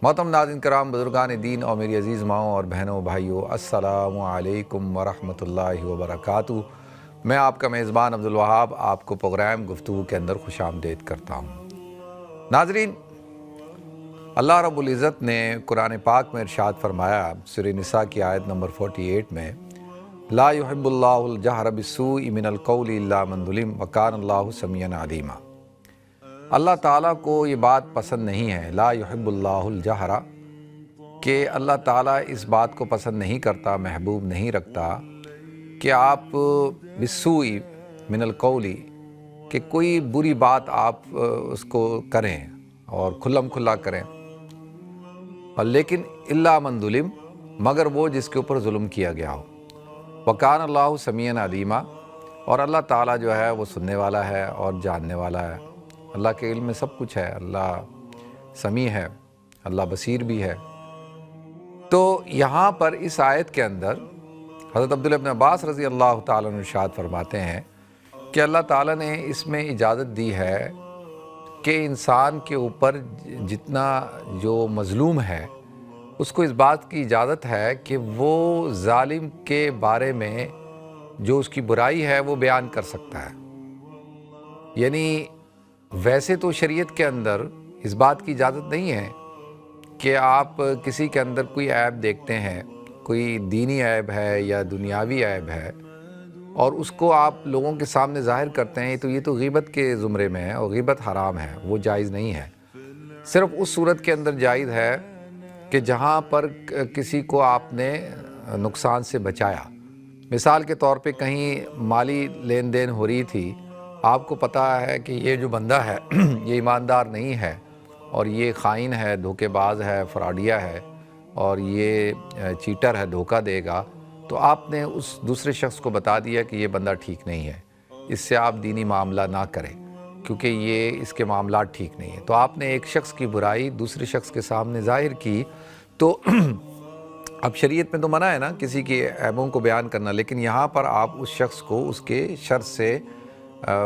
محترم ناظرین کرام، بزرگان دین اور میری عزیز ماؤں اور بہنوں بھائیوں، السلام علیکم ورحمۃ اللہ وبرکاتہ۔ میں آپ کا میزبان عبدالوہاب آپ کو پروگرام گفتگو کے اندر خوش آمدید کرتا ہوں۔ ناظرین، اللہ رب العزت نے قرآن پاک میں ارشاد فرمایا سورہ نساء کی آیت نمبر 48 میں، لا يحب اللہ الجہر بالسوء من القول الا من ظلم وکان اللہ سمیعا علیما۔ اللہ تعالیٰ کو یہ بات پسند نہیں ہے، لا يحب اللہ الجہر، کہ اللہ تعالیٰ اس بات کو پسند نہیں کرتا، محبوب نہیں رکھتا کہ آپ بالسوء من القول، کہ کوئی بری بات آپ اس کو کریں اور کھلم کھلا کریں، اور لیکن الا من ظلم، مگر وہ جس کے اوپر ظلم کیا گیا ہو۔ وکان اللہ سمیعا علیما، اور اللہ تعالیٰ جو ہے وہ سننے والا ہے اور جاننے والا ہے۔ اللہ کے علم میں سب کچھ ہے، اللہ سمیع ہے، اللہ بصیر بھی ہے۔ تو یہاں پر اس آیت کے اندر حضرت عبداللہ ابن عباس رضی اللہ تعالیٰ عنہ ارشاد فرماتے ہیں کہ اللہ تعالیٰ نے اس میں اجازت دی ہے کہ انسان کے اوپر جتنا جو مظلوم ہے اس کو اس بات کی اجازت ہے کہ وہ ظالم کے بارے میں جو اس کی برائی ہے وہ بیان کر سکتا ہے۔ یعنی ویسے تو شریعت کے اندر اس بات کی اجازت نہیں ہے کہ آپ کسی کے اندر کوئی عیب دیکھتے ہیں، کوئی دینی عیب ہے یا دنیاوی عیب ہے، اور اس کو آپ لوگوں کے سامنے ظاہر کرتے ہیں، تو یہ تو غیبت کے زمرے میں ہے اور غیبت حرام ہے، وہ جائز نہیں ہے۔ صرف اس صورت کے اندر جائز ہے کہ جہاں پر کسی کو آپ نے نقصان سے بچایا۔ مثال کے طور پہ کہیں مالی لین دین ہو رہی تھی، آپ کو پتہ ہے کہ یہ جو بندہ ہے یہ ایماندار نہیں ہے اور یہ خائن ہے، دھوکے باز ہے، فراڈیہ ہے، اور یہ چیٹر ہے، دھوکہ دے گا، تو آپ نے اس دوسرے شخص کو بتا دیا کہ یہ بندہ ٹھیک نہیں ہے، اس سے آپ دینی معاملہ نہ کریں کیونکہ یہ اس کے معاملات ٹھیک نہیں ہیں۔ تو آپ نے ایک شخص کی برائی دوسرے شخص کے سامنے ظاہر کی، تو اب شریعت میں تو منع ہے نا کسی کی عیبوں کو بیان کرنا، لیکن یہاں پر آپ اس شخص کو اس کے شر سے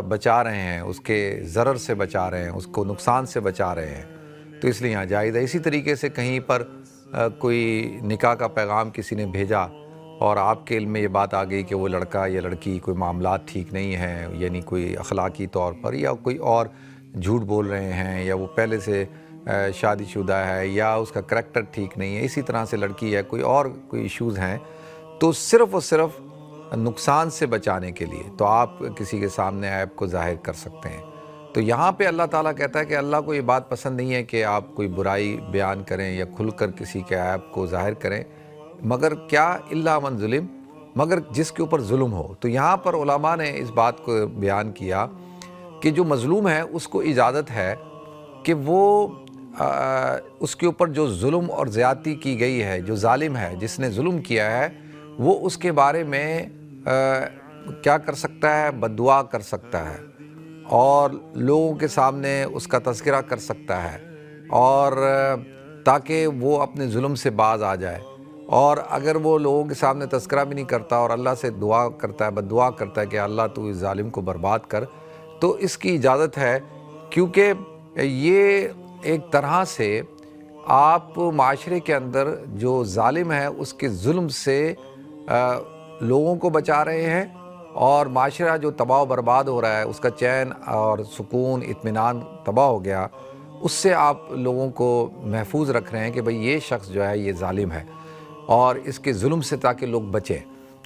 بچا رہے ہیں، اس کے ضرر سے بچا رہے ہیں، اس کو نقصان سے بچا رہے ہیں، تو اس لیے یہاں جائز ہے۔ اسی طریقے سے کہیں پر کوئی نکاح کا پیغام کسی نے بھیجا اور آپ کے علم میں یہ بات آ گئی کہ وہ لڑکا یا لڑکی کوئی معاملات ٹھیک نہیں ہیں، یعنی کوئی اخلاقی طور پر یا کوئی اور جھوٹ بول رہے ہیں، یا وہ پہلے سے شادی شدہ ہے، یا اس کا کریکٹر ٹھیک نہیں ہے، اسی طرح سے لڑکی ہے، کوئی اور کوئی ایشوز ہیں، تو صرف اور صرف نقصان سے بچانے کے لیے تو آپ کسی کے سامنے عیب کو ظاہر کر سکتے ہیں۔ تو یہاں پہ اللہ تعالیٰ کہتا ہے کہ اللہ کو یہ بات پسند نہیں ہے کہ آپ کوئی برائی بیان کریں یا کھل کر کسی کے عیب کو ظاہر کریں، مگر کیا الا من ظلم، مگر جس کے اوپر ظلم ہو۔ تو یہاں پر علماء نے اس بات کو بیان کیا کہ جو مظلوم ہے اس کو اجازت ہے کہ وہ اس کے اوپر جو ظلم اور زیادتی کی گئی ہے، جو ظالم ہے جس نے ظلم کیا ہے، وہ اس کے بارے میں کیا کر سکتا ہے، بد دعا کر سکتا ہے، اور لوگوں کے سامنے اس کا تذکرہ کر سکتا ہے، اور تاکہ وہ اپنے ظلم سے باز آ جائے۔ اور اگر وہ لوگوں کے سامنے تذکرہ بھی نہیں کرتا اور اللہ سے دعا کرتا ہے، بد دعا کرتا ہے کہ اللہ تو اس ظالم کو برباد کر، تو اس کی اجازت ہے، کیونکہ یہ ایک طرح سے آپ معاشرے کے اندر جو ظالم ہے اس کے ظلم سے لوگوں کو بچا رہے ہیں، اور معاشرہ جو تباہ و برباد ہو رہا ہے، اس کا چین اور سکون، اطمینان تباہ ہو گیا، اس سے آپ لوگوں کو محفوظ رکھ رہے ہیں کہ بھئی یہ شخص جو ہے یہ ظالم ہے، اور اس کے ظلم سے تاکہ لوگ بچیں۔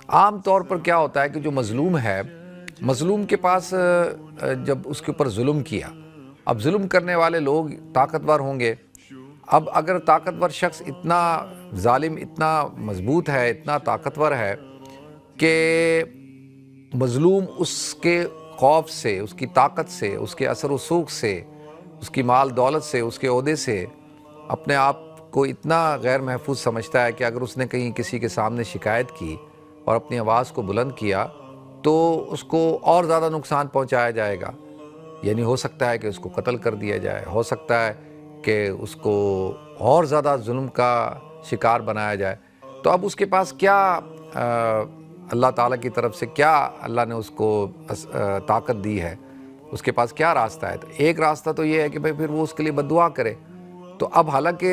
عام طور پر کیا ہوتا ہے کہ جو مظلوم ہے، مظلوم کے پاس جب اس کے اوپر ظلم کیا، اب ظلم کرنے والے لوگ طاقتور ہوں گے، اب اگر طاقتور شخص اتنا ظالم، اتنا مضبوط ہے، اتنا طاقتور ہے کہ مظلوم اس کے خوف سے، اس کی طاقت سے، اس کے اثر و رسوخ سے، اس کی مال دولت سے، اس کے عہدے سے اپنے آپ کو اتنا غیر محفوظ سمجھتا ہے کہ اگر اس نے کہیں کسی کے سامنے شکایت کی اور اپنی آواز کو بلند کیا تو اس کو اور زیادہ نقصان پہنچایا جائے گا، یعنی ہو سکتا ہے کہ اس کو قتل کر دیا جائے، ہو سکتا ہے کہ اس کو اور زیادہ ظلم کا شکار بنایا جائے۔ تو اب اس کے پاس کیا اللہ تعالیٰ کی طرف سے کیا اللہ نے اس کو طاقت دی ہے، اس کے پاس کیا راستہ ہے؟ تو ایک راستہ تو یہ ہے کہ بھئی پھر وہ اس کے لیے بد دعا کرے۔ تو اب حالانکہ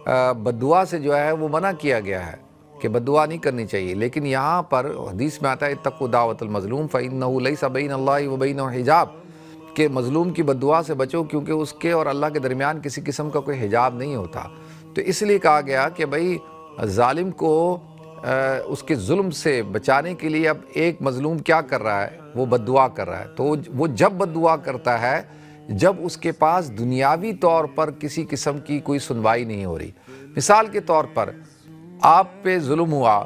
بد دعا سے جو ہے وہ منع کیا گیا ہے کہ بد دعا نہیں کرنی چاہیے، لیکن یہاں پر حدیث میں آتا ہے اتقوا دعوۃ المظلوم فإنہ لیس بین اللہ وبینہ حجاب، کہ مظلوم کی بد دعا سے بچو کیونکہ اس کے اور اللہ کے درمیان کسی قسم کا کوئی حجاب نہیں ہوتا۔ تو اس لیے کہا گیا کہ بھئی ظالم کو اس کے ظلم سے بچانے کے لیے اب ایک مظلوم کیا کر رہا ہے، وہ بد دعا کر رہا ہے، تو وہ جب بد دعا کرتا ہے جب اس کے پاس دنیاوی طور پر کسی قسم کی کوئی سنوائی نہیں ہو رہی۔ مثال کے طور پر آپ پہ ظلم ہوا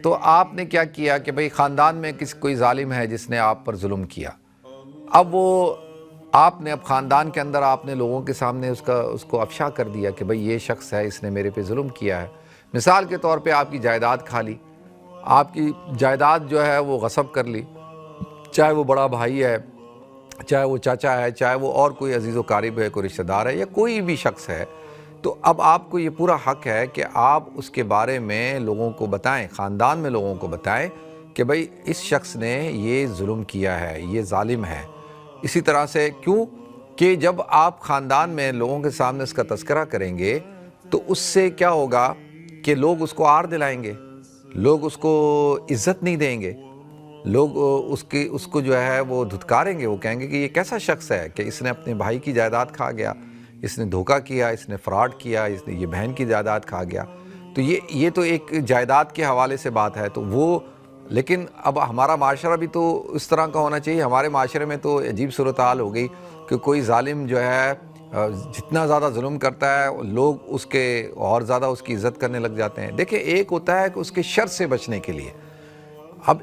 تو آپ نے کیا کیا کہ بھئی خاندان میں کوئی ظالم ہے جس نے آپ پر ظلم کیا، اب وہ آپ نے اب خاندان کے اندر آپ نے لوگوں کے سامنے اس کو افشا کر دیا کہ بھئی یہ شخص ہے، اس نے میرے پہ ظلم کیا ہے۔ مثال کے طور پہ آپ کی جائیداد کھا لی، آپ کی جائیداد جو ہے وہ غصب کر لی، چاہے وہ بڑا بھائی ہے، چاہے وہ چاچا ہے، چاہے وہ اور کوئی عزیز و قریب ہے، کوئی رشتہ دار ہے یا کوئی بھی شخص ہے، تو اب آپ کو یہ پورا حق ہے کہ آپ اس کے بارے میں لوگوں کو بتائیں، خاندان میں لوگوں کو بتائیں کہ بھئی اس شخص نے یہ ظلم کیا ہے، یہ ظالم ہے۔ اسی طرح سے کیوں کہ جب آپ خاندان میں لوگوں کے سامنے اس کا تذکرہ کریں گے تو اس سے کیا ہوگا کہ لوگ اس کو عار دلائیں گے، لوگ اس کو عزت نہیں دیں گے، لوگ اس کو جو ہے وہ دھتکاریں گے، وہ کہیں گے کہ یہ کیسا شخص ہے کہ اس نے اپنے بھائی کی جائیداد کھا گیا، اس نے دھوکہ کیا، اس نے فراڈ کیا، اس نے یہ بہن کی جائیداد کھا گیا۔ تو یہ تو ایک جائیداد کے حوالے سے بات ہے، تو وہ لیکن اب ہمارا معاشرہ بھی تو اس طرح کا ہونا چاہیے۔ ہمارے معاشرے میں تو عجیب صورتحال ہو گئی کہ کوئی ظالم جو ہے جتنا زیادہ ظلم کرتا ہے لوگ اس کے اور زیادہ اس کی عزت کرنے لگ جاتے ہیں۔ دیکھیں ایک ہوتا ہے کہ اس کے شر سے بچنے کے لیے، اب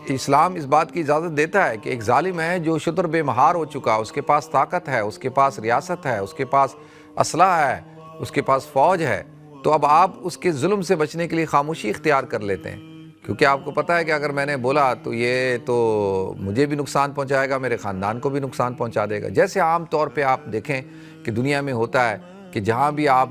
اسلام اس بات کی اجازت دیتا ہے کہ ایک ظالم ہے جو شتر بے مہار ہو چکا، اس کے پاس طاقت ہے، اس کے پاس ریاست ہے، اس کے پاس اسلحہ ہے، اس کے پاس فوج ہے، تو اب آپ اس کے ظلم سے بچنے کے لیے خاموشی اختیار کر لیتے ہیں، کیونکہ آپ کو پتہ ہے کہ اگر میں نے بولا تو یہ تو مجھے بھی نقصان پہنچائے گا، میرے خاندان کو بھی نقصان پہنچا دے گا۔ جیسے عام طور پہ آپ دیکھیں کہ دنیا میں ہوتا ہے کہ جہاں بھی آپ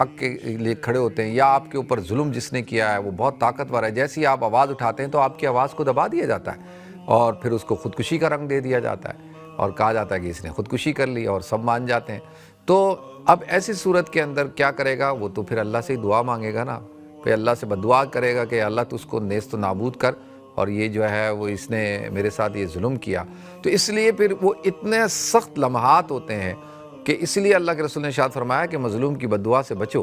حق کے لیے کھڑے ہوتے ہیں یا آپ کے اوپر ظلم جس نے کیا ہے وہ بہت طاقتور ہے، جیسے ہی آپ آواز اٹھاتے ہیں تو آپ کی آواز کو دبا دیا جاتا ہے اور پھر اس کو خودکشی کا رنگ دے دیا جاتا ہے اور کہا جاتا ہے کہ اس نے خودکشی کر لی اور سب مان جاتے ہیں۔ تو اب ایسی صورت کے اندر کیا کرے گا، وہ تو پھر اللہ سے ہی دعا مانگے گا نا، پھر اللہ سے بددعا کرے گا کہ اللہ تو اس کو نیست و نابود کر، اور یہ جو ہے وہ اس نے میرے ساتھ یہ ظلم کیا۔ تو اس لیے پھر وہ اتنے سخت لمحات ہوتے ہیں کہ اس لیے اللہ کے رسول نے ارشاد فرمایا کہ مظلوم کی بددعا سے بچو،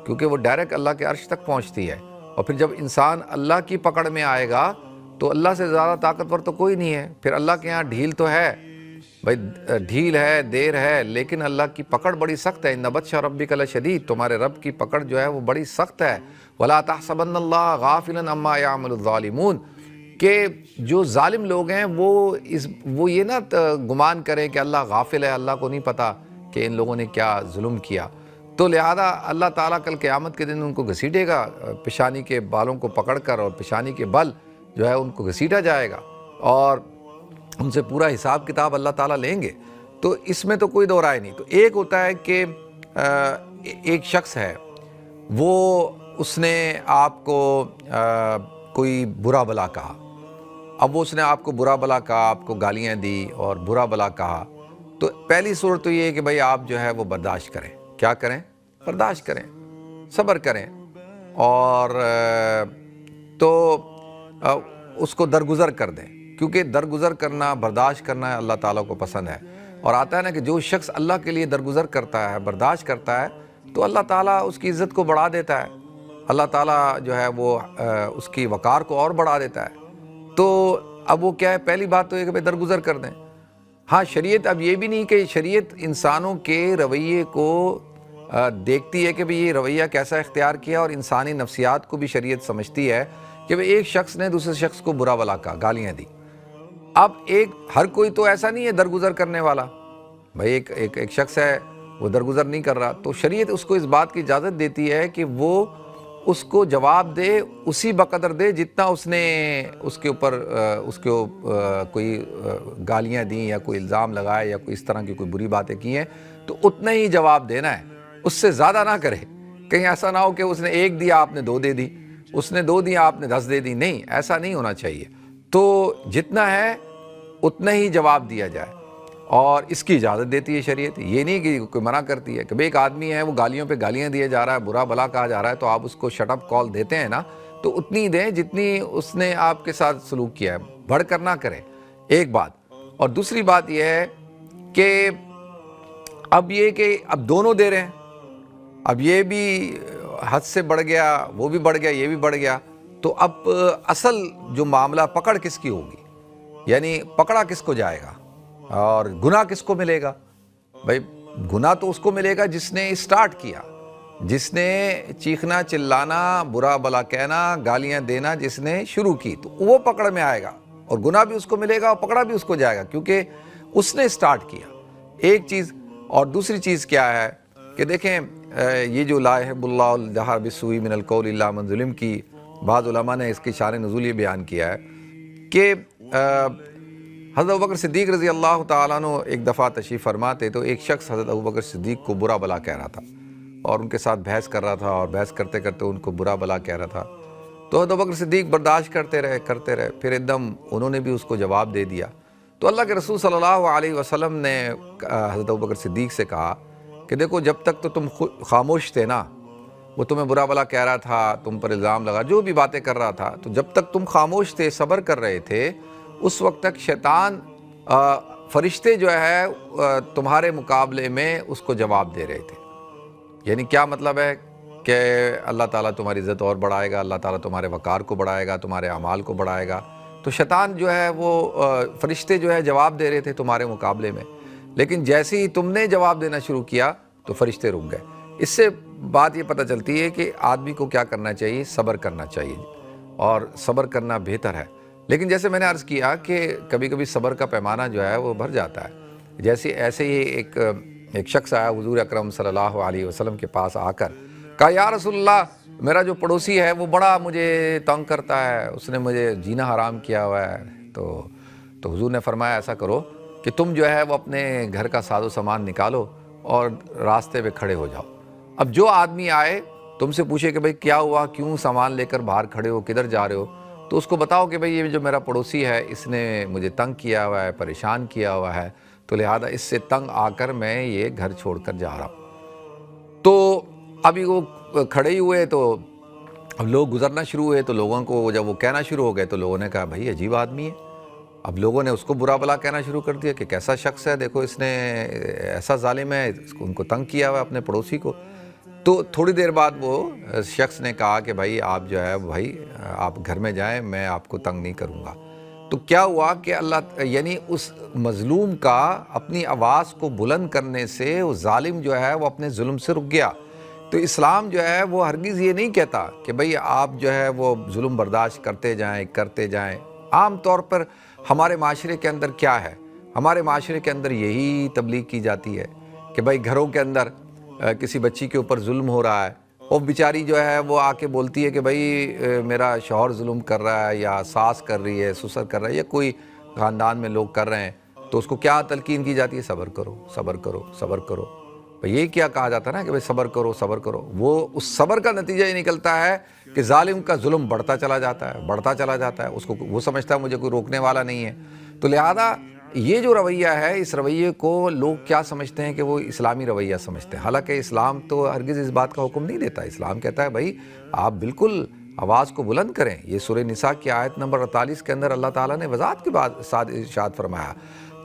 کیونکہ وہ ڈائریکٹ اللہ کے عرش تک پہنچتی ہے، اور پھر جب انسان اللہ کی پکڑ میں آئے گا تو اللہ سے زیادہ طاقتور تو کوئی نہیں ہے، پھر اللہ کے ہاں ڈھیل تو ہے بھائی، ڈھیل ہے، دیر ہے، لیکن اللہ کی پکڑ بڑی سخت ہے۔ ان بطش ربک لشدید، تمہارے رب کی پکڑ جو ہے وہ بڑی سخت ہے۔ ولا تحسبن اللہ غافلا عما یعمل الظالمون، کہ جو ظالم لوگ ہیں وہ یہ نہ گمان کریں کہ اللہ غافل ہے، اللہ کو نہیں پتہ کہ ان لوگوں نے کیا ظلم کیا، تو لہذا اللہ تعالیٰ کل قیامت کے دن ان کو گھسیٹے گا، پیشانی کے بالوں کو پکڑ کر، اور پیشانی کے بل جو ہے ان کو گھسیٹا جائے گا اور ان سے پورا حساب کتاب اللہ تعالیٰ لیں گے۔ تو اس میں تو کوئی دو رائے نہیں۔ تو ایک ہوتا ہے کہ ایک شخص ہے وہ اس نے آپ کو کوئی برا بلا کہا، اب اس نے آپ کو برا بلا کہا، آپ کو گالیاں دی اور برا بلا کہا، تو پہلی صورت تو یہ ہے کہ بھئی آپ جو ہے وہ برداشت کریں۔ کیا کریں؟ برداشت کریں، صبر کریں، اور تو اس کو درگزر کر دیں، کیونکہ درگزر کرنا، برداشت کرنا اللہ تعالیٰ کو پسند ہے۔ اور آتا ہے نا کہ جو شخص اللہ کے لیے درگزر کرتا ہے، برداشت کرتا ہے، تو اللہ تعالیٰ اس کی عزت کو بڑھا دیتا ہے، اللہ تعالیٰ جو ہے وہ اس کی وقار کو اور بڑھا دیتا ہے۔ تو اب وہ کیا ہے، پہلی بات تو یہ کہ بھئی درگزر کر دیں۔ ہاں شریعت اب یہ بھی نہیں کہ شریعت انسانوں کے رویے کو دیکھتی ہے کہ بھئی یہ رویہ کیسا اختیار کیا، اور انسانی نفسیات کو بھی شریعت سمجھتی ہے کہ بھئی ایک شخص نے دوسرے شخص کو برا بلا کہا، گالیاں دی، اب ہر کوئی تو ایسا نہیں ہے درگزر کرنے والا، بھئی ایک شخص ہے وہ درگزر نہیں کر رہا، تو شریعت اس کو اس بات کی اجازت دیتی ہے کہ وہ اس کو جواب دے، اسی بقدر دے جتنا اس نے اس کے اوپر کوئی گالیاں دیں یا کوئی الزام لگائے یا کوئی اس طرح کی کوئی بری باتیں کی ہیں، تو اتنا ہی جواب دینا ہے، اس سے زیادہ نہ کرے۔ کہیں ایسا نہ ہو کہ اس نے 1 دیا آپ نے 2 دے دی، اس نے 2 دیا آپ نے 10 دے دی، نہیں، ایسا نہیں ہونا چاہیے۔ تو جتنا ہے اتنا ہی جواب دیا جائے۔ اور اس کی اجازت دیتی ہے شریعت، یہ نہیں کہ کوئی منع کرتی ہے. کہ ایک آدمی ہے وہ گالیوں پہ گالیاں دیے جا رہا ہے، برا بھلا کہا جا رہا ہے، تو آپ اس کو شٹ اپ کال دیتے ہیں نا، تو اتنی دیں جتنی اس نے آپ کے ساتھ سلوک کیا ہے، بڑھ کر نہ کریں. ایک بات. اور دوسری بات یہ ہے کہ اب یہ کہ اب دونوں دے رہے ہیں، اب یہ بھی حد سے بڑھ گیا، وہ بھی بڑھ گیا، یہ بھی بڑھ گیا، تو اب اصل جو معاملہ پکڑ کس کی ہوگی؟ یعنی پکڑا کس کو جائے گا اور گناہ کس کو ملے گا؟ بھائی گناہ تو اس کو ملے گا جس نے اسٹارٹ کیا، جس نے چیخنا چلانا برا بلا کہنا گالیاں دینا جس نے شروع کی، تو وہ پکڑ میں آئے گا، اور گناہ بھی اس کو ملے گا اور پکڑا بھی اس کو جائے گا، کیونکہ اس نے اسٹارٹ کیا. ایک چیز. اور دوسری چیز کیا ہے کہ دیکھیں یہ جو لا یحب اللہ الجہر بالسوء من القول الا من ظلم کی، بعض علماء نے اس کی شان نزول یہ بیان کیا ہے کہ حضرت ابوبکر صدیق رضی اللہ تعالیٰ عنہ ایک دفعہ تشریف فرماتے تو ایک شخص حضرت ابوبکر صدیق کو برا بلا کہہ رہا تھا اور ان کے ساتھ بحث کر رہا تھا، اور بحث کرتے کرتے ان کو برا بلا کہہ رحا تھا. تو حضرت ابوبکر صدیق برداشت کرتے رہے، پھر ایک دم انہوں نے بھی اس کو جواب دے دیا. تو اللہ کے رسول صلی اللہ علیہ وسلم نے حضرت ابوبکر صدیق سے کہا کہ دیکھو جب تک تو تم خاموش تھے نا، وہ تمہیں برا بلا کہہ رہا تھا، تم پر الزام لگا، جو بھی باتیں کر رہا تھا، تو جب تک تم خاموش تھے، صبر کر رہے تھے، اس وقت تک شیطان فرشتے جو ہے تمہارے مقابلے میں اس کو جواب دے رہے تھے. یعنی کیا مطلب ہے کہ اللہ تعالیٰ تمہاری عزت اور بڑھائے گا، اللہ تعالیٰ تمہارے وقار کو بڑھائے گا، تمہارے اعمال کو بڑھائے گا. تو شیطان جو ہے وہ فرشتے جو ہے جواب دے رہے تھے تمہارے مقابلے میں، لیکن جیسے ہی تم نے جواب دینا شروع کیا تو فرشتے رک گئے. اس سے بات یہ پتہ چلتی ہے کہ آدمی کو کیا کرنا چاہیے، صبر کرنا چاہیے، اور صبر کرنا بہتر ہے. لیکن جیسے میں نے عرض کیا کہ کبھی کبھی صبر کا پیمانہ جو ہے وہ بڑھ جاتا ہے. ایسے ہی ایک شخص آیا حضور اکرم صلی اللہ علیہ وسلم کے پاس آ کر کہا یا رسول اللہ، میرا جو پڑوسی ہے وہ بڑا مجھے تنگ کرتا ہے، اس نے مجھے جینا حرام کیا ہوا ہے. تو حضور نے فرمایا ایسا کرو کہ تم جو ہے وہ اپنے گھر کا ساز و سامان نکالو اور راستے پہ کھڑے ہو جاؤ. اب جو آدمی آئے تم سے پوچھے کہ بھئی کیا ہوا، کیوں سامان لے کر باہر کھڑے ہو، کدھر جا رہے ہو، تو اس کو بتاؤ کہ بھئی یہ جو میرا پڑوسی ہے اس نے مجھے تنگ کیا ہوا ہے، پریشان کیا ہوا ہے، تو لہذا اس سے تنگ آ کر میں یہ گھر چھوڑ کر جا رہا ہوں. تو ابھی وہ کھڑے ہی ہوئے تو اب لوگ گزرنا شروع ہوئے، تو لوگوں کو جب وہ کہنا شروع ہو گئے تو لوگوں نے کہا بھئی عجیب آدمی ہے. اب لوگوں نے اس کو برا بلا کہنا شروع کر دیا کہ کیسا شخص ہے، دیکھو اس نے ایسا ظالم ہے، ان کو تنگ کیا ہوا ہے اپنے پڑوسی کو. تو تھوڑی دیر بعد وہ شخص نے کہا کہ بھائی آپ جو ہے بھائی آپ گھر میں جائیں، میں آپ کو تنگ نہیں کروں گا. تو کیا ہوا کہ اللہ یعنی اس مظلوم کا اپنی آواز کو بلند کرنے سے وہ ظالم جو ہے وہ اپنے ظلم سے رک گیا. تو اسلام جو ہے وہ ہرگز یہ نہیں کہتا کہ بھئی آپ جو ہے وہ ظلم برداشت کرتے جائیں. عام طور پر ہمارے معاشرے کے اندر کیا ہے، ہمارے معاشرے کے اندر یہی تبلیغ کی جاتی ہے کہ بھئی گھروں کے اندر کسی بچی کے اوپر ظلم ہو رہا ہے، وہ بیچاری جو ہے وہ آ کے بولتی ہے کہ بھئی میرا شوہر ظلم کر رہا ہے، یا ساس کر رہی ہے، سسر کر رہا ہے، یا کوئی خاندان میں لوگ کر رہے ہیں، تو اس کو کیا تلقین کی جاتی ہے، صبر کرو صبر کرو صبر کرو. یہ کیا کہا جاتا ہے نا کہ بھئی صبر کرو صبر کرو، وہ اس صبر کا نتیجہ یہ نکلتا ہے کہ ظالم کا ظلم بڑھتا چلا جاتا ہے، اس کو وہ سمجھتا ہے مجھے کوئی روکنے والا نہیں ہے. تو لہذا یہ جو رویہ ہے، اس رویے کو لوگ کیا سمجھتے ہیں کہ وہ اسلامی رویہ سمجھتے ہیں، حالانکہ اسلام تو ہرگز اس بات کا حکم نہیں دیتا. اسلام کہتا ہے بھائی آپ بالکل آواز کو بلند کریں. یہ سورہ نساء کی آیت نمبر 48 کے اندر اللہ تعالیٰ نے وضاحت کے بعد ساتھ ارشاد فرمایا.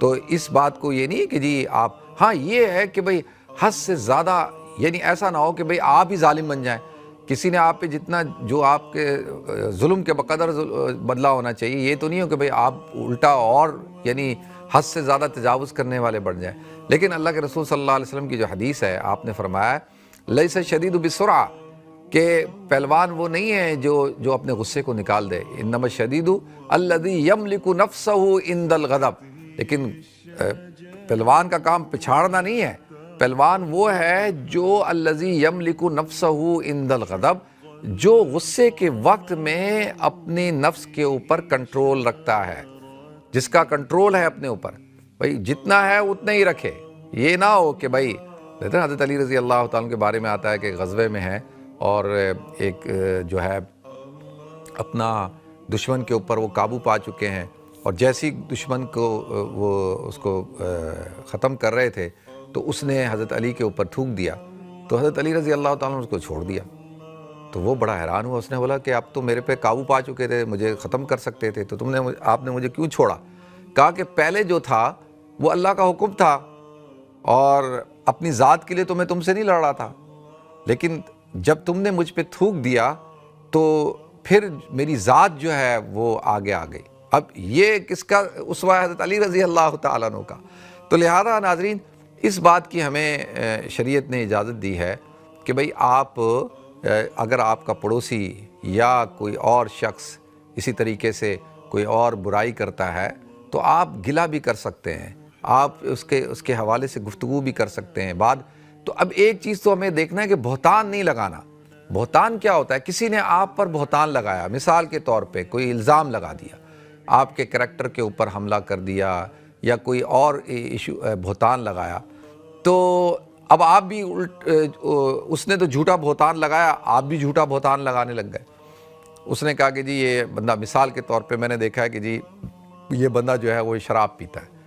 تو اس بات کو یہ نہیں کہ جی آپ، ہاں یہ ہے کہ بھئی حد سے زیادہ یعنی ایسا نہ ہو کہ بھئی آپ ہی ظالم بن جائیں. کسی نے آپ پہ جتنا جو آپ کے ظلم کے بقدر بدلہ ہونا چاہیے، یہ تو نہیں ہو کہ بھئی آپ الٹا اور یعنی حد سے زیادہ تجاوز کرنے والے بن جائیں. لیکن اللہ کے رسول صلی اللہ علیہ وسلم کی جو حدیث ہے، آپ نے فرمایا لیس الشدید بالسرعہ، کہ پہلوان وہ نہیں ہے جو اپنے غصے کو نکال دے. انما الشدید الذی یملک نفسہ عند الغضب. لیکن پہلوان کا کام پچھاڑنا نہیں ہے، پہلوان وہ ہے جو الذی یملک نفسہ عند الغضب، جو غصے کے وقت میں اپنی نفس کے اوپر کنٹرول رکھتا ہے، جس کا کنٹرول ہے اپنے اوپر. بھائی جتنا ہے اتنا ہی رکھے. یہ نہ ہو کہ بھائی حضرت علی رضی اللہ تعالیٰ کے بارے میں آتا ہے کہ غزوے میں ہے اور ایک جو ہے اپنا دشمن کے اوپر وہ قابو پا چکے ہیں، اور جیسی دشمن کو وہ اس کو ختم کر رہے تھے تو اس نے حضرت علی کے اوپر تھوک دیا، تو حضرت علی رضی اللہ تعالیٰ عنہ اس کو چھوڑ دیا۔ تو وہ بڑا حیران ہوا، اس نے بولا کہ آپ تو میرے پہ قابو پا چکے تھے، مجھے ختم کر سکتے تھے، تو آپ نے مجھے کیوں چھوڑا؟ کہا کہ پہلے جو تھا وہ اللہ کا حکم تھا، اور اپنی ذات کے لیے تو میں تم سے نہیں لڑ رہا تھا، لیکن جب تم نے مجھ پہ تھوک دیا تو پھر میری ذات جو ہے وہ آگے آ گئی۔ اب یہ کس کا اسوہ ہے؟ حضرت علی رضی اللہ تعالیٰ عنہ کا۔ تو لہذا ناظرین، اس بات کی ہمیں شریعت نے اجازت دی ہے کہ بھئی آپ اگر آپ کا پڑوسی یا کوئی اور شخص اسی طریقے سے کوئی اور برائی کرتا ہے تو آپ گلہ بھی کر سکتے ہیں، آپ اس کے حوالے سے گفتگو بھی کر سکتے ہیں بعد۔ تو اب ایک چیز تو ہمیں دیکھنا ہے کہ بہتان نہیں لگانا۔ بہتان کیا ہوتا ہے؟ کسی نے آپ پر بہتان لگایا، مثال کے طور پہ کوئی الزام لگا دیا، آپ کے کریکٹر کے اوپر حملہ کر دیا یا کوئی اور ایشو بہتان لگایا، تو اب آپ بھی اس نے تو جھوٹا بہتان لگایا، آپ بھی جھوٹا بہتان لگانے لگ گئے۔ اس نے کہا کہ جی یہ بندہ، مثال کے طور پہ میں نے دیکھا ہے کہ جی یہ بندہ جو ہے وہ شراب پیتا ہے،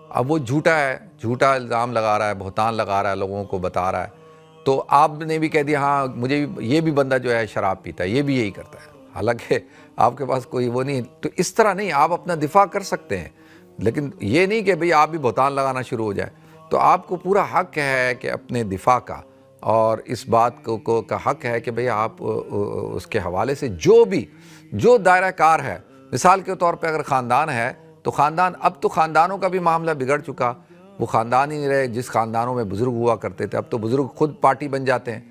اب وہ جھوٹا ہے، جھوٹا الزام لگا رہا ہے، بہتان لگا رہا ہے، لوگوں کو بتا رہا ہے، تو آپ نے بھی کہہ دیا ہاں مجھے یہ بھی بندہ جو ہے شراب پیتا ہے، یہ بھی یہی کرتا ہے، حالانکہ آپ کے پاس کوئی وہ نہیں۔ تو اس طرح نہیں، آپ اپنا دفاع کر سکتے ہیں، لیکن یہ نہیں کہ بھئی آپ بھی بہتان لگانا شروع ہو جائے۔ تو آپ کو پورا حق ہے کہ اپنے دفاع کا، اور اس بات کا حق ہے کہ بھئی آپ اس کے حوالے سے جو دائرہ کار ہے، مثال کے طور پہ اگر خاندان ہے تو خاندان، اب تو خاندانوں کا بھی معاملہ بگڑ چکا، وہ خاندان ہی نہیں رہے جس خاندانوں میں بزرگ ہوا کرتے تھے، اب تو بزرگ خود پارٹی بن جاتے ہیں۔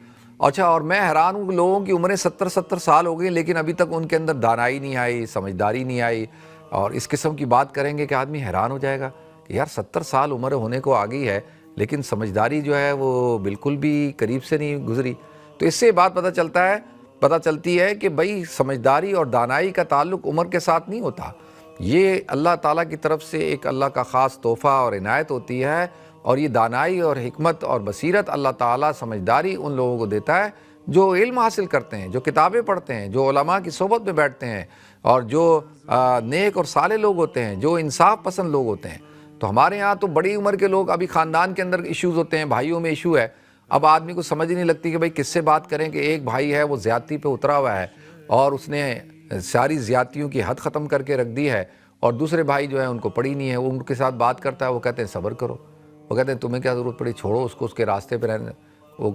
اچھا، اور میں حیران ہوں کہ لوگوں کی عمریں 70 سال ہو گئی لیکن ابھی تک ان کے اندر دانائی نہیں آئی، سمجھداری نہیں آئی، اور اس قسم کی بات کریں گے کہ آدمی حیران ہو جائے گا کہ یار 70 سال عمر ہونے کو آ گئی ہے لیکن سمجھداری جو ہے وہ بالکل بھی قریب سے نہیں گزری۔ تو اس سے بات پتہ چلتی ہے کہ بھئی سمجھداری اور دانائی کا تعلق عمر کے ساتھ نہیں ہوتا، یہ اللہ تعالیٰ کی طرف سے ایک اللہ کا خاص تحفہ اور عنایت ہوتی ہے، اور یہ دانائی اور حکمت اور بصیرت اللہ تعالیٰ سمجھداری ان لوگوں کو دیتا ہے جو علم حاصل کرتے ہیں، جو کتابیں پڑھتے ہیں، جو علماء کی صحبت میں بیٹھتے ہیں، اور جو نیک اور صالح لوگ ہوتے ہیں، جو انصاف پسند لوگ ہوتے ہیں۔ تو ہمارے ہاں تو بڑی عمر کے لوگ، ابھی خاندان کے اندر ایشوز ہوتے ہیں، بھائیوں میں ایشو ہے، اب آدمی کو سمجھ ہی نہیں لگتی کہ بھئی کس سے بات کریں، کہ ایک بھائی ہے وہ زیادتی پہ اترا ہوا ہے اور اس نے ساری زیادتیوں کی حد ختم کر کے رکھ دی ہے، اور دوسرے بھائی جو ہیں ان کو پڑی نہیں ہے، وہ ان کے ساتھ بات کرتا ہے، وہ کہتے ہیں صبر کرو، وہ کہتے ہیں تمہیں کیا ضرورت پڑی، چھوڑو اس کو، اس کے راستے پہ رہنے، وہ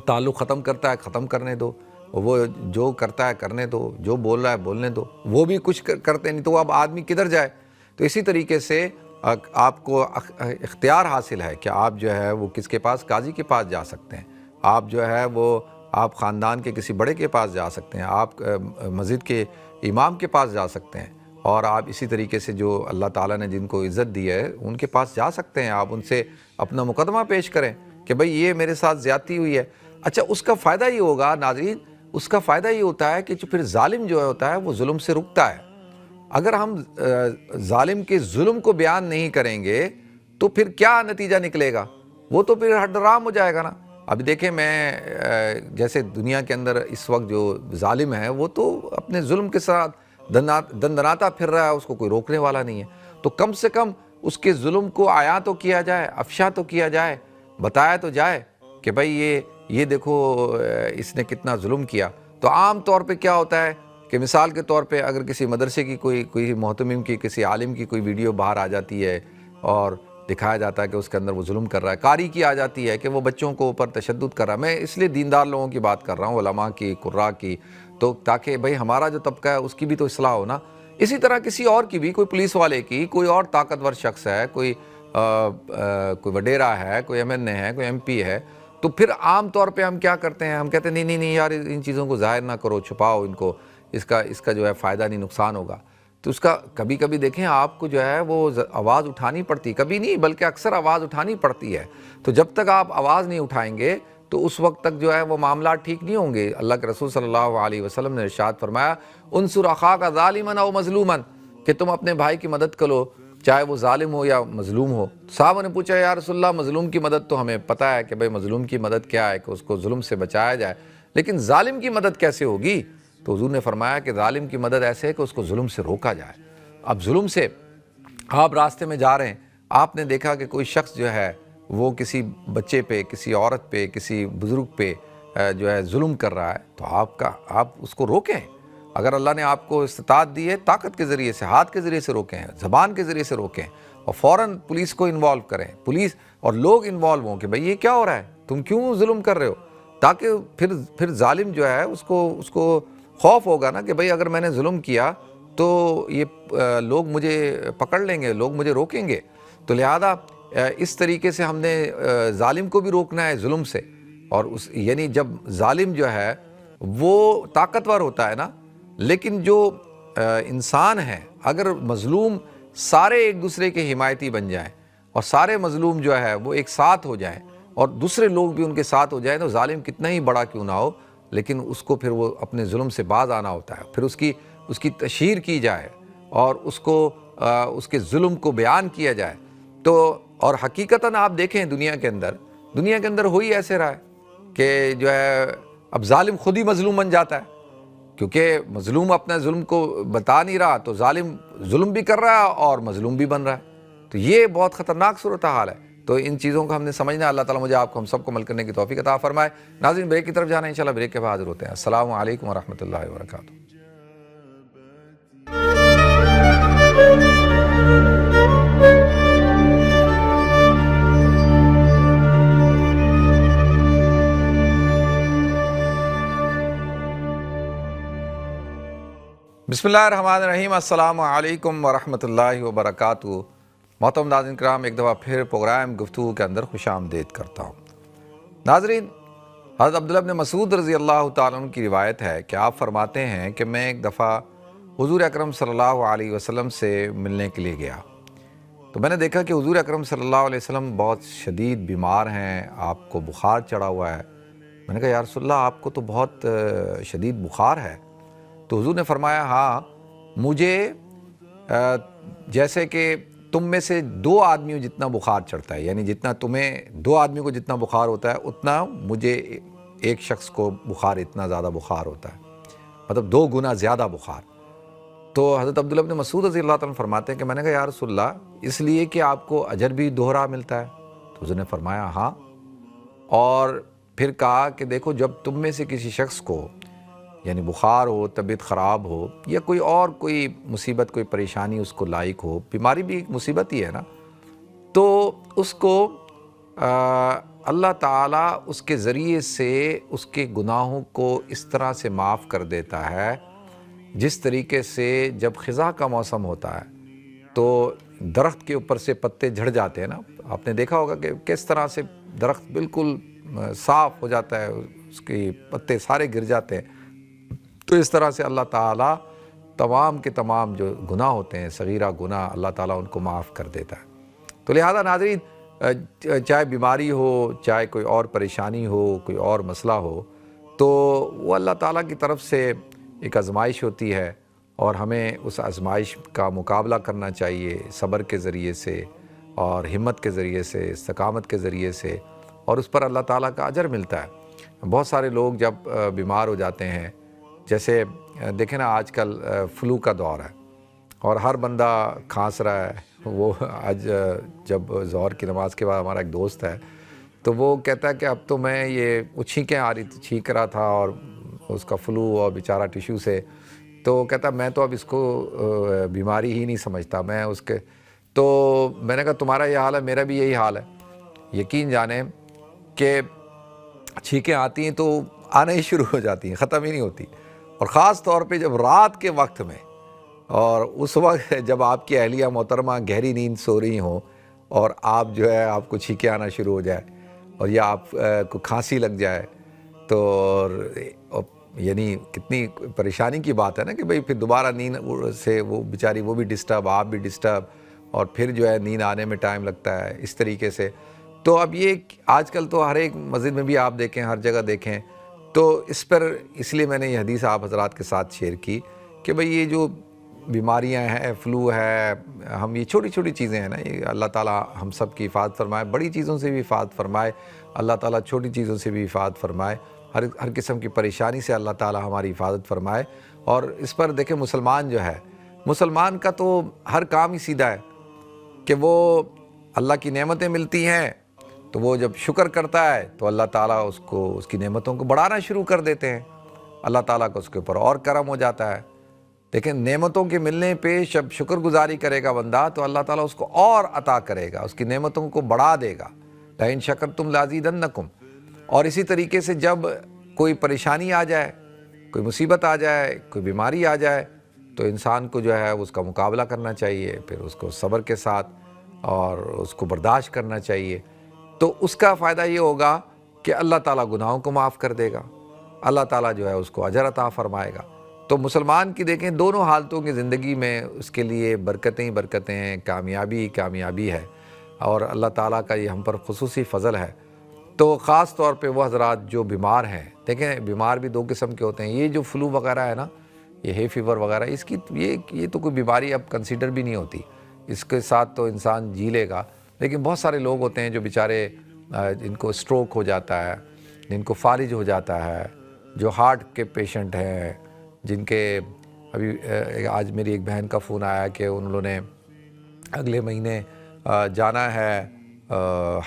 تعلق ختم کرتا ہے ختم کرنے دو، وہ جو کرتا ہے کرنے دو، جو بول رہا ہے بولنے دو، وہ بھی کچھ کرتے نہیں تو اب آدمی کدھر جائے؟ تو اسی طریقے سے آپ کو اختیار حاصل ہے کہ آپ جو ہے وہ کس کے پاس، قاضی کے پاس جا سکتے ہیں، آپ جو ہے وہ آپ خاندان کے کسی بڑے کے پاس جا سکتے ہیں، آپ مسجد کے امام کے پاس جا سکتے ہیں، اور آپ اسی طریقے سے جو اللہ تعالیٰ نے جن کو عزت دی ہے ان کے پاس جا سکتے ہیں، آپ ان سے اپنا مقدمہ پیش کریں کہ بھئی یہ میرے ساتھ زیادتی ہوئی ہے۔ اچھا، اس کا فائدہ یہ ہوگا ناظرین، اس کا فائدہ یہ ہوتا ہے کہ جو پھر ظالم جو ہوتا ہے وہ ظلم سے رکتا ہے۔ اگر ہم ظالم کے ظلم کو بیان نہیں کریں گے تو پھر کیا نتیجہ نکلے گا؟ وہ تو پھر حرام ہو جائے گا نا۔ اب دیکھیں، میں جیسے دنیا کے اندر اس وقت جو ظالم ہے وہ تو اپنے ظلم کے ساتھ دندناتا پھر رہا ہے، اس کو کوئی روکنے والا نہیں ہے، تو کم سے کم اس کے ظلم کو عیاں تو کیا جائے، افشا تو کیا جائے، بتایا تو جائے کہ بھئی یہ دیکھو اس نے کتنا ظلم کیا۔ تو عام طور پہ کیا ہوتا ہے کہ مثال کے طور پہ اگر کسی مدرسے کی کوئی محتمم کی، کسی عالم کی کوئی ویڈیو باہر آ جاتی ہے اور دکھایا جاتا ہے کہ اس کے اندر وہ ظلم کر رہا ہے، قاری کی آ جاتی ہے کہ وہ بچوں کو اوپر تشدد کر رہا ہے، میں اس لیے دیندار لوگوں کی بات کر رہا ہوں، علماء کی، قراء کی، تو تاکہ بھئی ہمارا جو طبقہ ہے اس کی بھی تو اصلاح ہو نا۔ اسی طرح کسی اور کی بھی، کوئی پولیس والے کی، کوئی اور طاقتور شخص ہے، کوئی وڈیرا ہے، کوئی ایم این اے ہے، کوئی ایم پی ہے، تو پھر عام طور پہ ہم کیا کرتے ہیں، ہم کہتے ہیں نہیں یار ان چیزوں کو ظاہر نہ کرو، چھپاؤ ان کو، اس کا جو ہے فائدہ نہیں، نقصان ہوگا۔ تو اس کا کبھی کبھی دیکھیں آپ کو جو ہے وہ آواز اٹھانی پڑتی، کبھی نہیں بلکہ اکثر آواز اٹھانی پڑتی ہے۔ تو جب تک آپ آواز نہیں اٹھائیں گے تو اس وقت تک جو ہے وہ معاملات ٹھیک نہیں ہوں گے۔ اللہ کے رسول صلی اللہ علیہ وسلم نے ارشاد فرمایا، انصر اخاک ظالما او مظلوما، کہ تم اپنے بھائی کی مدد کرو چاہے وہ ظالم ہو یا مظلوم ہو۔ صحابہ نے پوچھا یا رسول اللہ مظلوم کی مدد تو ہمیں پتہ ہے کہ بھئی مظلوم کی مدد کیا ہے، کہ اس کو ظلم سے بچایا جائے، لیکن ظالم کی مدد کیسے ہوگی؟ تو حضور نے فرمایا کہ ظالم کی مدد ایسے ہے کہ اس کو ظلم سے روکا جائے۔ اب ظلم سے آپ راستے میں جا رہے ہیں، آپ نے دیکھا کہ کوئی شخص جو ہے وہ کسی بچے پہ، کسی عورت پہ، کسی بزرگ پہ جو ہے ظلم کر رہا ہے، تو آپ اس کو روکیں۔ اگر اللہ نے آپ کو استطاعت دی ہے، طاقت کے ذریعے سے، ہاتھ کے ذریعے سے روکیں، زبان کے ذریعے سے روکیں، اور فوراً پولیس کو انوالو کریں، پولیس اور لوگ انوالو ہوں کہ بھئی یہ کیا ہو رہا ہے، تم کیوں ظلم کر رہے ہو، تاکہ پھر ظالم جو ہے اس کو خوف ہوگا نا کہ بھئی اگر میں نے ظلم کیا تو یہ لوگ مجھے پکڑ لیں گے، لوگ مجھے روکیں گے۔ تو لہذا اس طریقے سے ہم نے ظالم کو بھی روکنا ہے ظلم سے، اور یعنی جب ظالم جو ہے وہ طاقتور ہوتا ہے نا، لیکن جو انسان ہے، اگر مظلوم سارے ایک دوسرے کے حمایتی بن جائیں اور سارے مظلوم جو ہے وہ ایک ساتھ ہو جائیں اور دوسرے لوگ بھی ان کے ساتھ ہو جائیں، تو ظالم کتنا ہی بڑا کیوں نہ ہو، لیکن اس کو پھر وہ اپنے ظلم سے باز آنا ہوتا ہے، پھر اس کی تشہیر کی جائے اور اس کے ظلم کو بیان کیا جائے۔ تو اور حقیقتاً آپ دیکھیں دنیا کے اندر ہو ہی ایسے رہا ہے کہ جو ہے اب ظالم خود ہی مظلوم بن جاتا ہے، کیونکہ مظلوم اپنا ظلم کو بتا نہیں رہا، تو ظالم ظلم بھی کر رہا ہے اور مظلوم بھی بن رہا ہے۔ تو یہ بہت خطرناک صورتحال ہے۔ تو ان چیزوں کو ہم نے سمجھنا ہے۔ اللہ تعالیٰ مجھے آپ کو ہم سب کو عمل کرنے کی توفیق عطا فرمائے۔ ناظرین، بریک کی طرف جانا ہے، انشاءاللہ بریک کے بعد حاضر ہوتے ہیں۔ السلام علیکم ورحمۃ اللہ وبرکاتہ۔ بسم اللہ الرحمن الرحیم۔ السلام علیکم ورحمۃ اللہ وبرکاتہ۔ محترم ناظرین کرام، ایک دفعہ پھر پروگرام گفتگو کے اندر خوش آمدید کرتا ہوں۔ ناظرین، حضرت عبداللہ بن مسعود رضی اللہ تعالیٰ عنہ کی روایت ہے کہ آپ فرماتے ہیں کہ میں ایک دفعہ حضور اکرم صلی اللہ علیہ وسلم سے ملنے کے لیے گیا، تو میں نے دیکھا کہ حضور اکرم صلی اللہ علیہ وسلم بہت شدید بیمار ہیں، آپ کو بخار چڑھا ہوا ہے۔ میں نے کہا یا رسول اللہ، آپ کو تو بہت شدید بخار ہے۔ تو حضور نے فرمایا ہاں، مجھے جیسے کہ تم میں سے 2 آدمیوں جتنا بخار چڑھتا ہے، یعنی جتنا تمہیں 2 آدمیوں کو جتنا بخار ہوتا ہے، اتنا مجھے ایک شخص کو بخار، اتنا زیادہ بخار ہوتا ہے، مطلب 2 گنا زیادہ بخار۔ تو حضرت عبداللہ بن مسعود رضی اللہ تعالیٰ فرماتے ہیں کہ میں نے کہا یا رسول اللہ، اس لیے کہ آپ کو اجر بھی دوہرا ملتا ہے؟ تو حضور نے فرمایا ہاں، اور پھر کہا کہ دیکھو، جب تم میں سے کسی شخص کو یعنی بخار ہو، طبیعت خراب ہو، یا کوئی مصیبت، کوئی پریشانی اس کو لاحق ہو، بیماری بھی ایک مصیبت ہی ہے نا، تو اس کو اللہ تعالیٰ اس کے ذریعے سے اس کے گناہوں کو اس طرح سے معاف کر دیتا ہے، جس طریقے سے جب خزاں کا موسم ہوتا ہے تو درخت کے اوپر سے پتے جھڑ جاتے ہیں نا، آپ نے دیکھا ہوگا کہ کس طرح سے درخت بالکل صاف ہو جاتا ہے، اس کے پتے سارے گر جاتے ہیں۔ تو اس طرح سے اللہ تعالیٰ تمام کے تمام جو گناہ ہوتے ہیں، صغیرہ گناہ، اللہ تعالیٰ ان کو معاف کر دیتا ہے۔ تو لہذا ناظرین، چاہے بیماری ہو، چاہے کوئی اور پریشانی ہو، کوئی اور مسئلہ ہو، تو وہ اللہ تعالیٰ کی طرف سے ایک آزمائش ہوتی ہے، اور ہمیں اس آزمائش کا مقابلہ کرنا چاہیے صبر کے ذریعے سے اور ہمت کے ذریعے سے، استقامت کے ذریعے سے، اور اس پر اللہ تعالیٰ کا اجر ملتا ہے۔ بہت سارے لوگ جب بیمار ہو جاتے ہیں، جیسے دیکھیں نا آج کل فلو کا دور ہے اور ہر بندہ کھانس رہا ہے۔ وہ آج جب ظہر کی نماز کے بعد ہمارا ایک دوست ہے، تو وہ کہتا ہے کہ اب تو میں وہ چھینکیں آ رہی تھی، چھینک رہا تھا، اور اس کا فلو اور بیچارہ ٹیشو سے، تو کہتا میں تو اب اس کو بیماری ہی نہیں سمجھتا، میں اس کے تو میں نے کہا تمہارا یہ حال ہے، میرا بھی یہی حال ہے۔ یقین جانیں کہ چھینکیں آتی ہیں تو آنا ہی شروع ہو جاتی ہیں، ختم ہی نہیں ہوتی، اور خاص طور پہ جب رات کے وقت میں، اور اس وقت جب آپ کی اہلیہ محترمہ گہری نیند سو رہی ہوں اور آپ جو ہے آپ کو چھینکیں آنا شروع ہو جائے، اور یا آپ کو کھانسی لگ جائے، تو یعنی کتنی پریشانی کی بات ہے نا کہ بھئی پھر دوبارہ نیند سے وہ بیچاری وہ بھی ڈسٹرب، آپ بھی ڈسٹرب، اور پھر جو ہے نیند آنے میں ٹائم لگتا ہے اس طریقے سے۔ تو اب یہ آج کل تو ہر ایک مسجد میں بھی آپ دیکھیں، ہر جگہ دیکھیں، تو اس لیے میں نے یہ حدیث آپ حضرات کے ساتھ شیئر کی کہ بھئی یہ جو بیماریاں ہیں، فلو ہے، ہم یہ چھوٹی چھوٹی چیزیں ہیں نا، یہ اللہ تعالیٰ ہم سب کی حفاظت فرمائے، بڑی چیزوں سے بھی حفاظت فرمائے، اللہ تعالیٰ چھوٹی چیزوں سے بھی حفاظت فرمائے، ہر قسم کی پریشانی سے اللہ تعالیٰ ہماری حفاظت فرمائے۔ اور اس پر دیکھیں مسلمان جو ہے مسلمان کا تو ہر کام ہی سیدھا ہے کہ وہ اللہ کی نعمتیں ملتی ہیں تو وہ جب شکر کرتا ہے تو اللہ تعالیٰ اس کو اس کی نعمتوں کو بڑھانا شروع کر دیتے ہیں، اللہ تعالیٰ کو اس کے اوپر اور کرم ہو جاتا ہے۔ لیکن نعمتوں کے ملنے پہ جب شکر گزاری کرے گا بندہ تو اللہ تعالیٰ اس کو اور عطا کرے گا، اس کی نعمتوں کو بڑھا دے گا، لَإِن شَكَرْتُمْ لَأَزِيدَنَّكُمْ۔ اور اسی طریقے سے جب کوئی پریشانی آ جائے، کوئی مصیبت آ جائے، کوئی بیماری آ جائے تو انسان کو جو ہے اس کا مقابلہ کرنا چاہیے، پھر اس کو صبر کے ساتھ اور اس کو برداشت کرنا چاہیے۔ تو اس کا فائدہ یہ ہوگا کہ اللہ تعالیٰ گناہوں کو معاف کر دے گا، اللہ تعالیٰ جو ہے اس کو اجر عطا فرمائے گا۔ تو مسلمان کی دیکھیں دونوں حالتوں کی زندگی میں اس کے لیے برکتیں ہی برکتیں ہیں، کامیابی ہی کامیابی ہے، اور اللہ تعالیٰ کا یہ ہم پر خصوصی فضل ہے۔ تو خاص طور پہ وہ حضرات جو بیمار ہیں، دیکھیں بیمار بھی دو قسم کے ہوتے ہیں، یہ جو فلو وغیرہ ہے نا، یہ ہے فیور وغیرہ، اس کی یہ تو کوئی بیماری اب کنسیڈر بھی نہیں ہوتی، اس کے ساتھ تو انسان جی لے گا۔ لیکن بہت سارے لوگ ہوتے ہیں جو بیچارے جن کو سٹروک ہو جاتا ہے، جن کو فالج ہو جاتا ہے، جو ہارٹ کے پیشنٹ ہیں، جن کے ابھی آج میری ایک بہن کا فون آیا کہ انہوں نے اگلے مہینے جانا ہے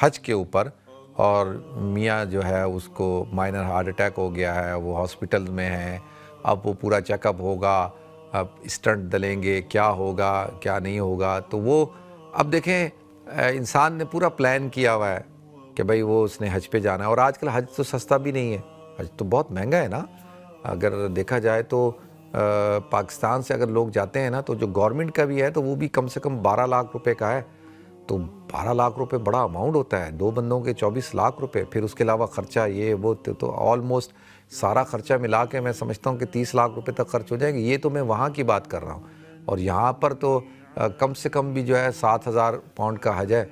حج کے اوپر، اور میاں جو ہے اس کو مائنر ہارٹ اٹیک ہو گیا ہے، وہ ہاسپٹل میں ہیں، اب وہ پورا چیک اپ ہوگا، اب اسٹنٹ ڈلیں گے، کیا ہوگا کیا نہیں ہوگا۔ تو وہ اب دیکھیں انسان نے پورا پلان کیا ہوا ہے کہ بھئی وہ اس نے حج پہ جانا ہے، اور آج کل حج تو سستا بھی نہیں ہے، حج تو بہت مہنگا ہے نا۔ اگر دیکھا جائے تو پاکستان سے اگر لوگ جاتے ہیں نا تو جو گورنمنٹ کا بھی ہے تو وہ بھی کم سے کم 12 لاکھ روپے کا ہے، تو 12 لاکھ روپے بڑا اماؤنٹ ہوتا ہے، 2 بندوں کے 24 لاکھ روپے، پھر اس کے علاوہ خرچہ یہ وہ، تو آلموسٹ سارا خرچہ ملا کے میں سمجھتا ہوں کہ 30 لاکھ روپے تک خرچ ہو جائیں گے۔ یہ تو میں وہاں کی بات کر رہا ہوں، اور یہاں پر تو کم سے کم بھی جو ہے 7,000 پاؤنڈ کا حج ہے۔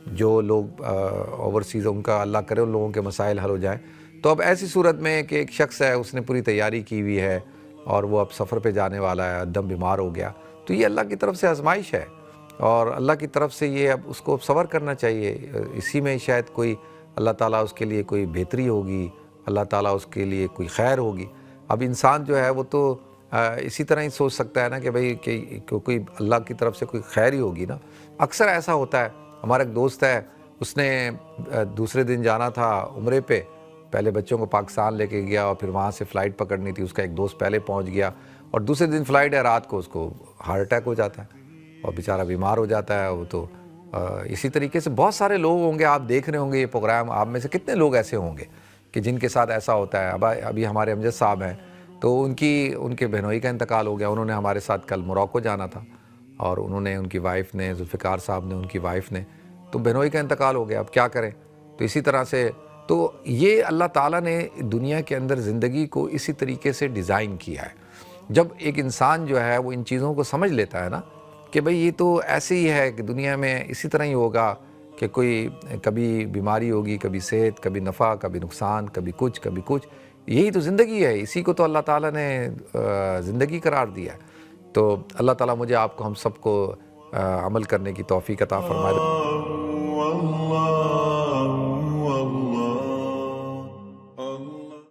جو لوگ اوورسیز ان کا اللہ کرے ان لوگوں کے مسائل حل ہو جائیں۔ تو اب ایسی صورت میں کہ ایک شخص ہے اس نے پوری تیاری کی ہوئی ہے اور وہ اب سفر پہ جانے والا ہے، دم بیمار ہو گیا، تو یہ اللہ کی طرف سے آزمائش ہے، اور اللہ کی طرف سے یہ اب اس کو صبر کرنا چاہیے، اسی میں شاید کوئی اللہ تعالیٰ اس کے لیے کوئی بہتری ہوگی، اللہ تعالیٰ اس کے لیے کوئی خیر ہوگی۔ اب انسان جو ہے وہ تو اسی طرح ہی سوچ سکتا ہے نا کہ بھئی کہ کوئی اللہ کی طرف سے کوئی خیر ہی ہوگی نا۔ اکثر ایسا ہوتا ہے، ہمارا ایک دوست ہے، اس نے دوسرے دن جانا تھا عمرے پہ، پہلے بچوں کو پاکستان لے کے گیا اور پھر وہاں سے فلائٹ پکڑنی تھی، اس کا ایک دوست پہلے پہنچ گیا، اور دوسرے دن فلائٹ ہے، رات کو اس کو ہارٹ اٹیک ہو جاتا ہے اور بیچارہ بیمار ہو جاتا ہے وہ۔ تو اسی طریقے سے بہت سارے لوگ ہوں گے، آپ دیکھ رہے ہوں گے یہ پروگرام، آپ میں سے کتنے لوگ ایسے ہوں گے کہ جن کے ساتھ ایسا ہوتا ہے۔ ابھی ہمارے امجد صاحب ہیں، تو ان کے بہنوئی کا انتقال ہو گیا، انہوں نے ہمارے ساتھ کل موراکو جانا تھا، اور انہوں نے ان کی وائف نے، ذوالفقار صاحب نے، ان کی وائف نے، تو بہنوئی کا انتقال ہو گیا، اب کیا کریں۔ تو اسی طرح سے تو یہ اللہ تعالیٰ نے دنیا کے اندر زندگی کو اسی طریقے سے ڈیزائن کیا ہے۔ جب ایک انسان جو ہے وہ ان چیزوں کو سمجھ لیتا ہے نا کہ بھئی یہ تو ایسے ہی ہے کہ دنیا میں اسی طرح ہی ہوگا کہ کوئی کبھی بیماری ہوگی، کبھی صحت، کبھی نفع، کبھی نقصان، کبھی کچھ کبھی کچھ، یہی تو زندگی ہے، اسی کو تو اللہ تعالیٰ نے زندگی قرار دیا ہے۔ تو اللہ تعالیٰ مجھے آپ کو ہم سب کو عمل کرنے کی توفیق عطا فرمائے۔